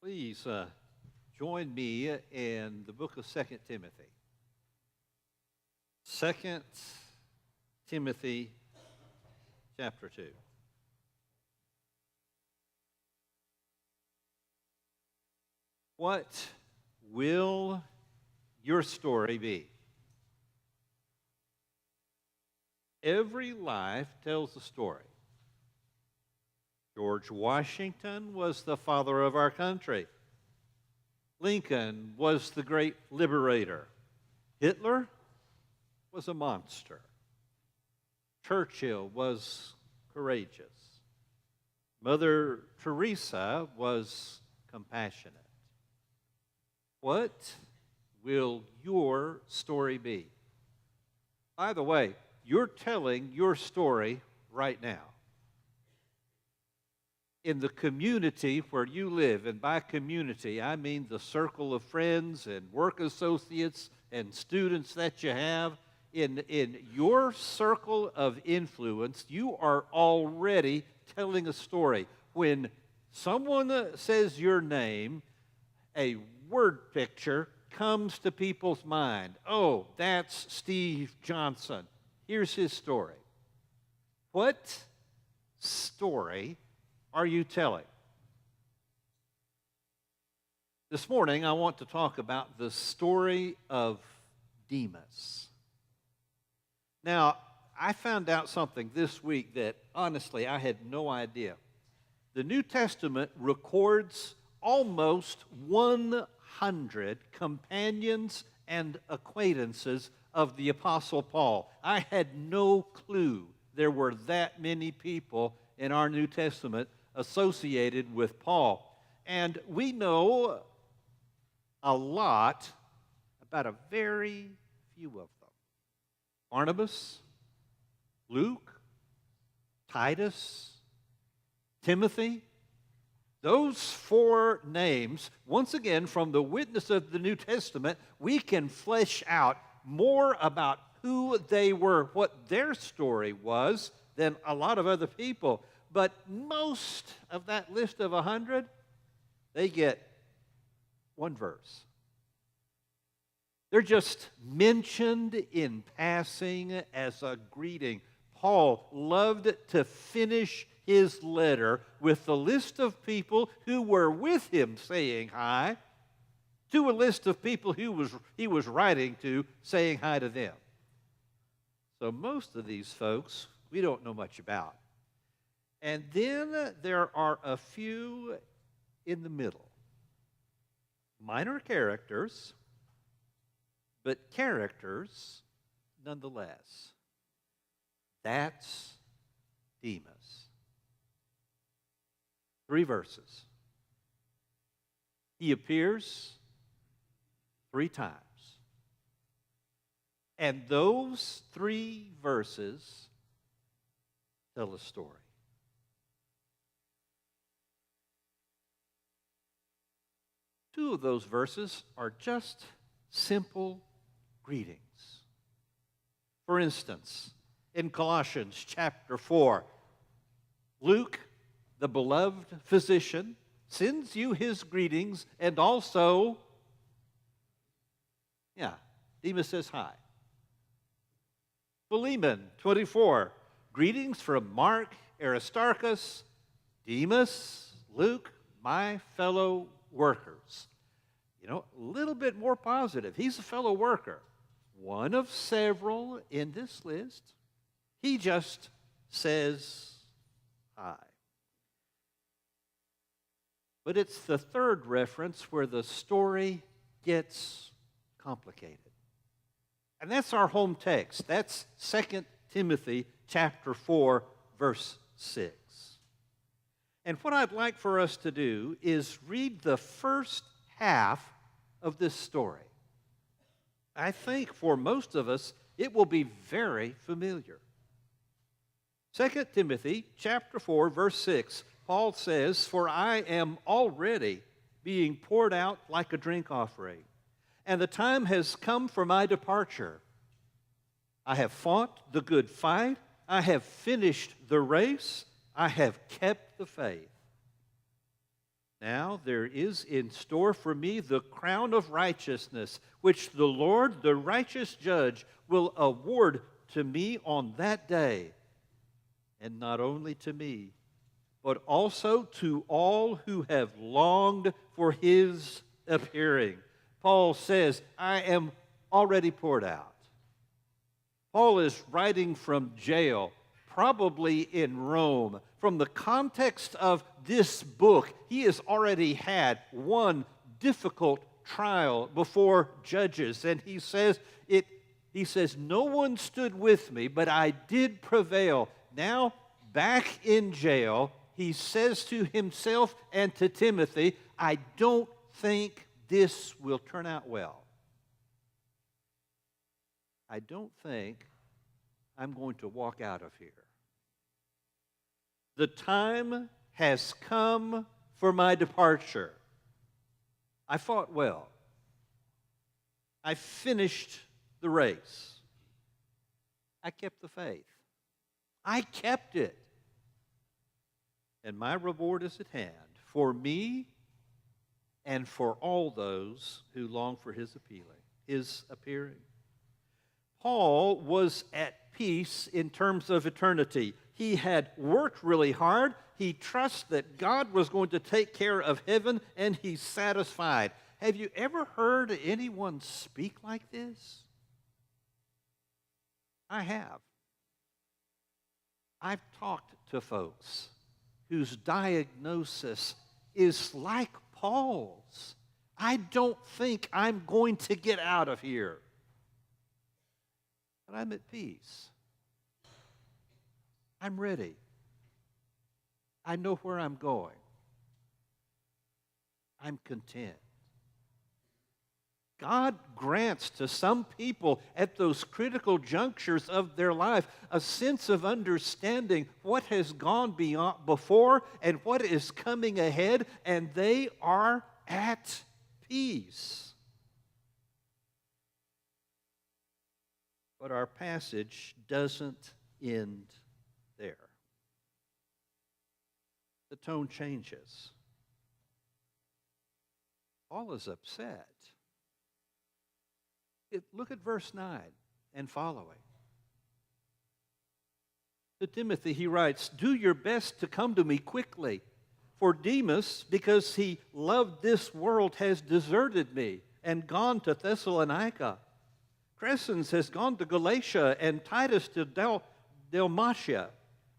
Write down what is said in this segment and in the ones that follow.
Please join me in the book of Second Timothy. Second Timothy chapter 2. What will your story be? Every life tells a story. George Washington was the father of our country. Lincoln was the great liberator. Hitler was a monster. Churchill was courageous. Mother Teresa was compassionate. What will your story be? By the way, you're telling your story right now. In the community where you live, and by community, I mean the circle of friends and work associates and students that you have, in your circle of influence, you are already telling a story. When someone says your name, a word picture comes to people's mind. Oh, that's Steve Johnson. Here's his story. What story are you telling? This morning, I want to talk about the story of Demas. Now, I found out something this week that, honestly, I had no idea. The New Testament records almost 100 companions and acquaintances of the Apostle Paul. I had no clue there were that many people in our New Testament associated with Paul. And we know a lot about a very few of them. Barnabas, Luke, Titus, Timothy. Those four names, once again, from the witness of the New Testament, we can flesh out more about who they were, what their story was, than a lot of other people. But most of that list of 100, they get one verse. They're just mentioned in passing as a greeting. Paul loved to finish his letter with the list of people who were with him saying hi, to a list of people he was writing to saying hi to them. So most of these folks we don't know much about. And then there are a few in the middle. Minor characters, but characters nonetheless. That's Demas. 3 verses. He appears 3 times. And those 3 verses tell a story. Two of those verses are just simple greetings. For instance, in Colossians chapter 4, Luke, the beloved physician, sends you his greetings, and also, Demas says hi. Philemon 24, greetings from Mark, Aristarchus, Demas, Luke, my fellow workers. A little bit more positive. He's a fellow worker. One of several in this list. He just says hi. But it's the third reference where the story gets complicated. And that's our home text. That's 2 Timothy chapter 4, verse 6. And what I'd like for us to do is read the first half of this story. I think for most of us, it will be very familiar. 2 Timothy chapter 4, verse 6, Paul says, "For I am already being poured out like a drink offering, and the time has come for my departure. I have fought the good fight. I have finished the race. I have kept the faith. Now there is in store for me the crown of righteousness, which the Lord, the righteous judge, will award to me on that day. And not only to me, but also to all who have longed for his appearing. Paul says, I am already poured out. Paul is writing from jail, probably in Rome. From the context of this book, he has already had one difficult trial before judges. And he says, no one stood with me, but I did prevail. Now, back in jail, he says to himself and to Timothy, I don't think this will turn out well. I don't think I'm going to walk out of here. The time has come for my departure. I fought well. I finished the race. I kept the faith. I kept it. And my reward is at hand for me and for all those who long for his appearing. Paul was at peace in terms of eternity. He had worked really hard. He trusts that God was going to take care of heaven, and he's satisfied. Have you ever heard anyone speak like this? I have. I've talked to folks whose diagnosis is like Paul's. I don't think I'm going to get out of here. But I'm at peace. I'm ready. I know where I'm going. I'm content. God grants to some people at those critical junctures of their life a sense of understanding what has gone before and what is coming ahead, and they are at peace. But our passage doesn't end there. The tone changes. Paul is upset. Look at verse 9 and following. To Timothy he writes, do your best to come to me quickly, for Demas, because he loved this world, has deserted me and gone to Thessalonica. Crescens has gone to Galatia, and Titus to Dalmatia.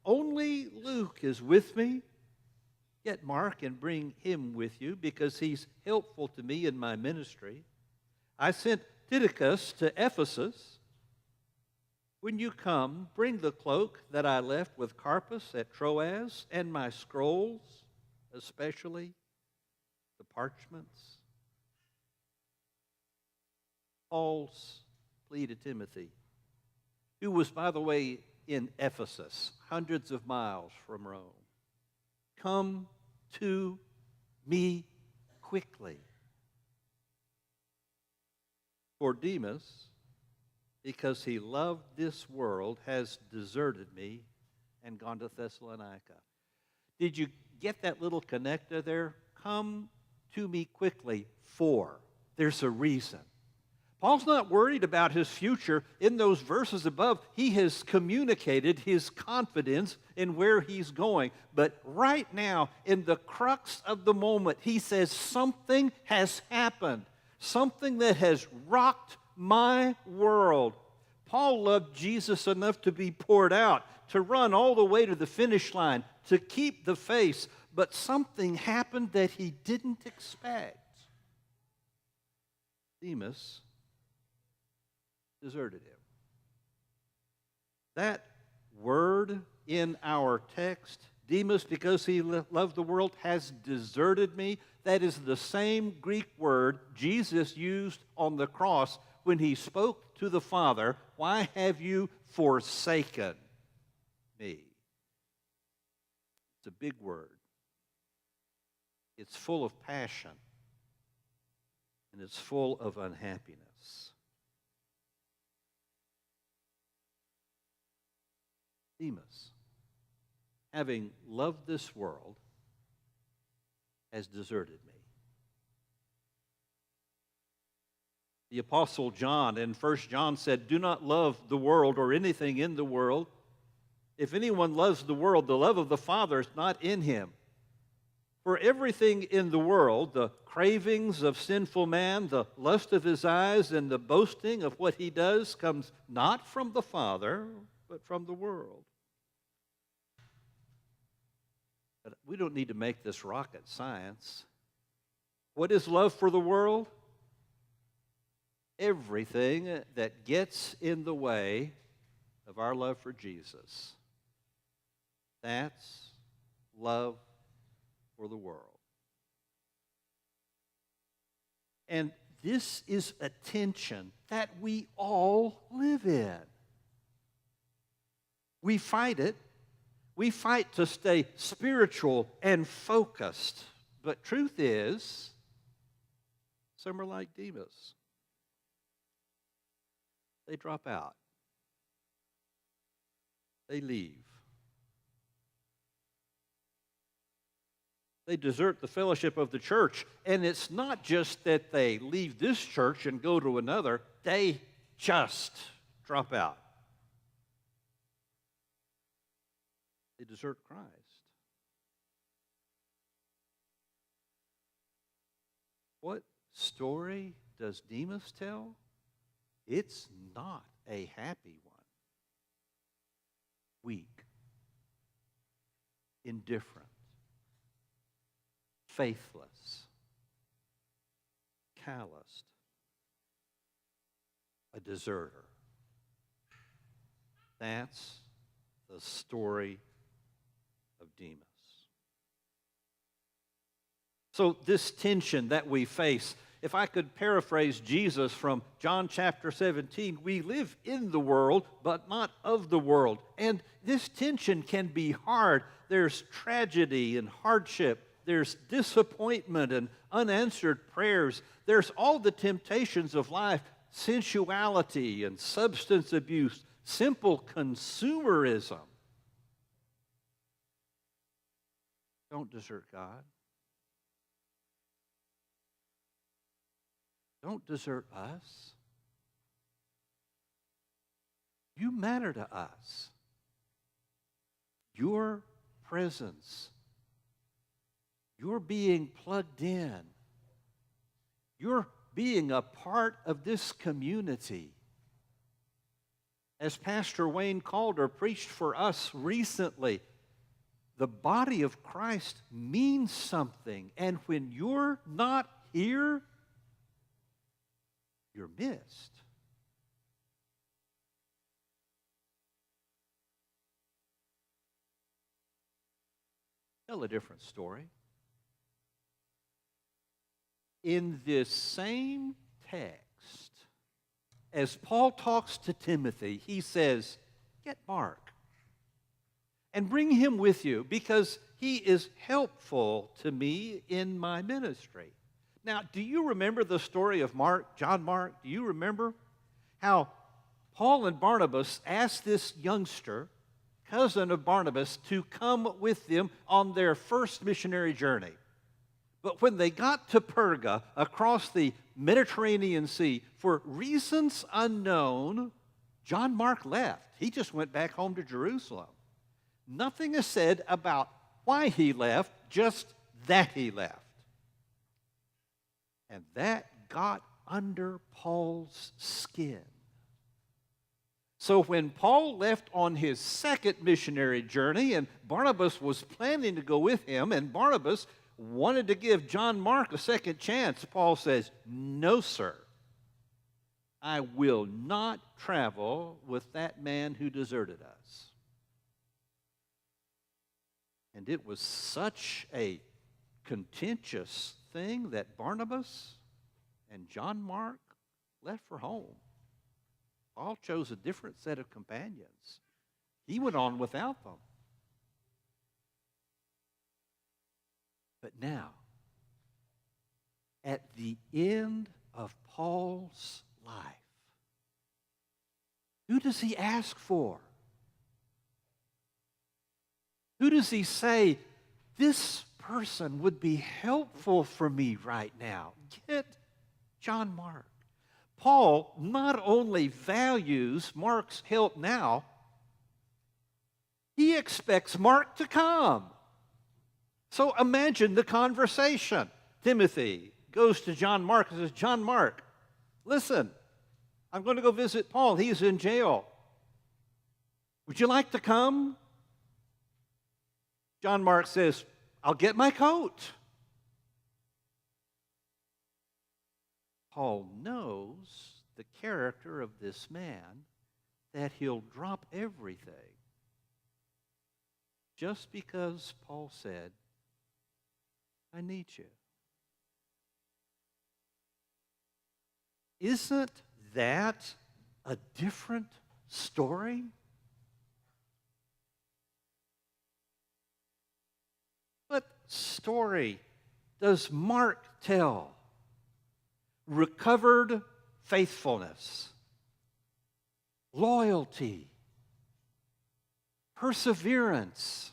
Only Luke is with me. Get Mark and bring him with you, because he's helpful to me in my ministry. I sent Tychicus to Ephesus. When you come, bring the cloak that I left with Carpus at Troas, and my scrolls, especially the parchments. Paul's plea to Timothy, who was, by the way, in Ephesus, hundreds of miles from Rome. Come to me quickly. For Demas, because he loved this world, has deserted me and gone to Thessalonica. Did you get that little connector there? Come to me quickly, for there's a reason. Paul's not worried about his future. In those verses above, he has communicated his confidence in where he's going. But right now, in the crux of the moment, he says something has happened, something that has rocked my world. Paul loved Jesus enough to be poured out, to run all the way to the finish line, to keep the faith. But something happened that he didn't expect. Demas deserted him. That word in our text, Demas, because he loved the world, has deserted me. That is the same Greek word Jesus used on the cross when he spoke to the Father, why have you forsaken me? It's a big word. It's full of passion, and it's full of unhappiness. Demas, having loved this world, has deserted me. The Apostle John in 1 John said, do not love the world or anything in the world. If anyone loves the world, the love of the Father is not in him. For everything in the world, the cravings of sinful man, the lust of his eyes, and the boasting of what he does comes not from the Father, but from the world. But we don't need to make this rocket science. What is love for the world? Everything that gets in the way of our love for Jesus. That's love for the world. And this is a tension that we all live in. We fight it. We fight to stay spiritual and focused. But truth is, some are like Demas. They drop out. They leave. They desert the fellowship of the church. And it's not just that they leave this church and go to another. They just drop out. They desert Christ. What story does Demas tell? It's not a happy one. Weak, indifferent, faithless, calloused, a deserter. That's the story of Demas. So this tension that we face, if I could paraphrase Jesus from John chapter 17, we live in the world, but not of the world. And this tension can be hard. There's tragedy and hardship. There's disappointment and unanswered prayers. There's all the temptations of life, sensuality and substance abuse, simple consumerism. Don't desert God. Don't desert us. You matter to us. Your presence, your being plugged in, your being a part of this community. As Pastor Wayne Calder preached for us recently, the body of Christ means something, and when you're not here, you're missed. Tell a different story. In this same text, as Paul talks to Timothy, he says, get Mark and bring him with you because he is helpful to me in my ministry. Now, do you remember the story of Mark, John Mark? Do you remember how Paul and Barnabas asked this youngster, cousin of Barnabas, to come with them on their first missionary journey? But when they got to Perga, across the Mediterranean Sea, for reasons unknown, John Mark left. He just went back home to Jerusalem. Nothing is said about why he left, just that he left. And that got under Paul's skin. So when Paul left on his second missionary journey, and Barnabas was planning to go with him, and Barnabas wanted to give John Mark a second chance, Paul says, no, sir. I will not travel with that man who deserted us. And it was such a contentious thing that Barnabas and John Mark left for home. Paul chose a different set of companions. He went on without them. But now, at the end of Paul's life, who does he ask for? Who does he say, this person would be helpful for me right now. Get John Mark. Paul not only values Mark's help now, he expects Mark to come. So imagine the conversation. Timothy goes to John Mark and says, John Mark, listen, I'm going to go visit Paul. He's in jail. Would you like to come? John Mark says, I'll get my coat. Paul knows the character of this man, that he'll drop everything just because Paul said, I need you. Isn't that a different story? What story does Mark tell? Recovered faithfulness, loyalty, perseverance,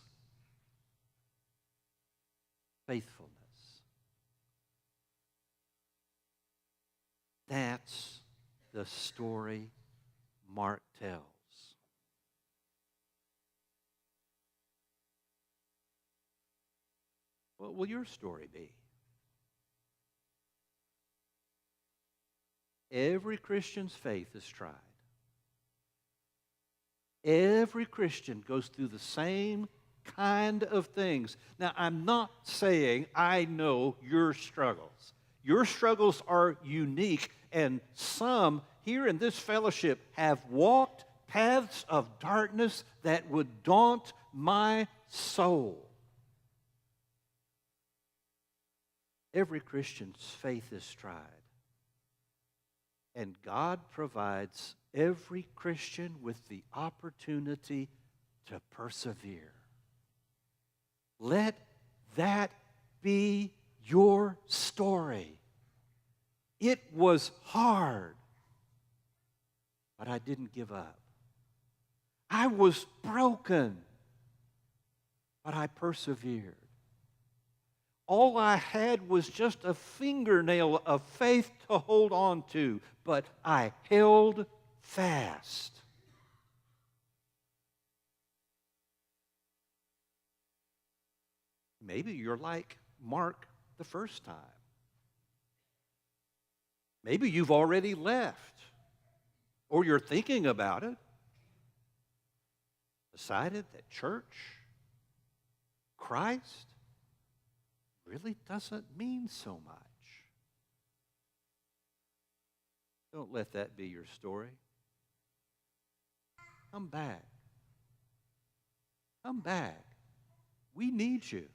faithfulness. That's the story Mark tells. What will your story be? Every Christian's faith is tried. Every Christian goes through the same kind of things. Now, I'm not saying I know your struggles. Your struggles are unique, and some here in this fellowship have walked paths of darkness that would daunt my soul. Every Christian's faith is tried. And God provides every Christian with the opportunity to persevere. Let that be your story. It was hard, but I didn't give up. I was broken, but I persevered. All I had was just a fingernail of faith to hold on to, but I held fast. Maybe you're like Mark the first time. Maybe you've already left, or you're thinking about it. Decided that church, Christ, really doesn't mean so much. Don't let that be your story. Come back. Come back. We need you.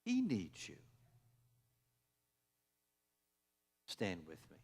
He needs you. Stand with me.